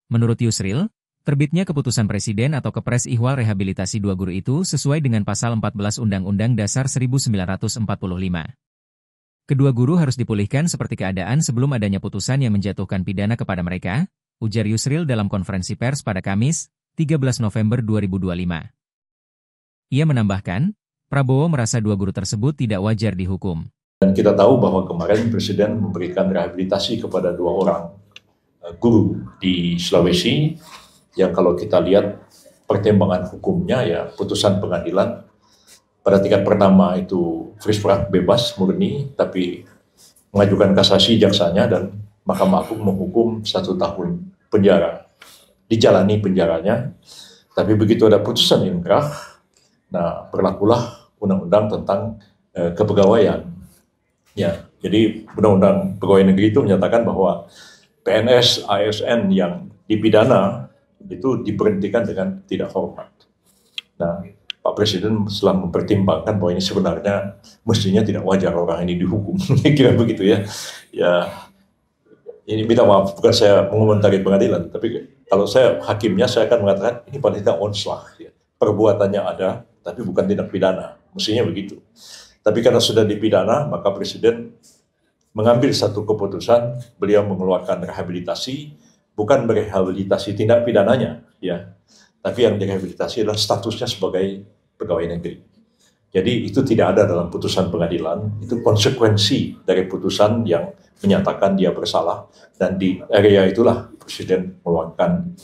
Menurut Yusril, terbitnya keputusan Presiden atau Kepres Ihwal Rehabilitasi dua guru itu sesuai dengan Pasal 14 Undang-Undang Dasar 1945. Kedua guru harus dipulihkan seperti keadaan sebelum adanya putusan yang menjatuhkan pidana kepada mereka, ujar Yusril dalam konferensi pers pada Kamis, 13 November 2025. Ia menambahkan, Prabowo merasa dua guru tersebut tidak wajar dihukum. Dan kita tahu bahwa kemarin Presiden memberikan rehabilitasi kepada dua orang guru di Sulawesi, yang kalau kita lihat pertimbangan hukumnya ya putusan pengadilan pada tingkat pertama itu free-spraak bebas murni, tapi mengajukan kasasi jaksanya dan Mahkamah Agung menghukum 1 tahun penjara. Dijalani penjaranya, tapi begitu ada putusan inkrah, nah berlakulah undang-undang tentang kepegawaian. Ya, jadi Undang-Undang Pegawai Negeri itu menyatakan bahwa PNS, ASN yang dipidana itu diberhentikan dengan tidak hormat. Nah, Pak Presiden setelah mempertimbangkan bahwa ini sebenarnya mestinya tidak wajar orang ini dihukum, kira begitu ya. Ya, ini minta maaf, bukan saya mengomentari pengadilan, tapi kalau saya hakimnya saya akan mengatakan ini paling tidak onslaught. Ya. Perbuatannya ada, tapi bukan tindak pidana, mestinya begitu. Tapi karena sudah dipidana, maka Presiden mengambil satu keputusan, beliau mengeluarkan rehabilitasi, bukan merehabilitasi tindak pidananya, ya, tapi yang direhabilitasi adalah statusnya sebagai pegawai negeri. Jadi itu tidak ada dalam putusan pengadilan, itu konsekuensi dari putusan yang menyatakan dia bersalah, dan di area itulah Presiden mengeluarkan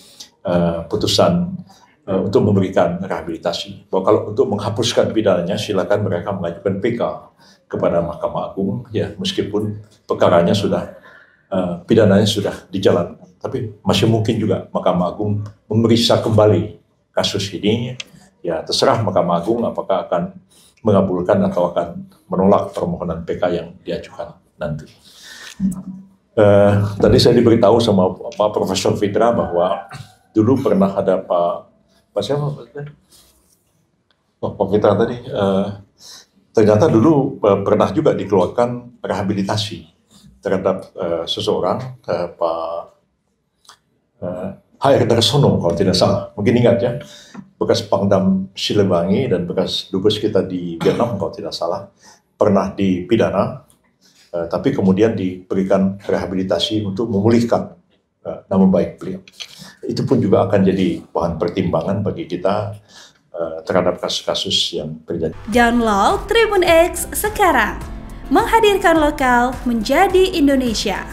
putusan untuk memberikan rehabilitasi. Bahwa kalau untuk menghapuskan pidananya, silakan mereka mengajukan PK kepada Mahkamah Agung, ya meskipun perkaranya sudah pidananya sudah dijalankan, tapi masih mungkin juga Mahkamah Agung memeriksa kembali kasus ini. Ya terserah Mahkamah Agung apakah akan mengabulkan atau akan menolak permohonan PK yang diajukan nanti. Tadi saya diberitahu sama Pak Profesor Fitra bahwa dulu pernah ada Pak Fitra tadi. Ternyata dulu pernah juga dikeluarkan rehabilitasi terhadap seseorang, Pak HR Darsono kalau tidak salah, mungkin ingat ya, bekas Pangdam Siliwangi dan bekas dubes kita di Vietnam kalau tidak salah, pernah dipidana, tapi kemudian diberikan rehabilitasi untuk memulihkan nama baik beliau. Itu pun juga akan jadi bahan pertimbangan bagi kita terhadap kasus-kasus yang terjadi. Download Tribun X sekarang, menghadirkan lokal menjadi Indonesia.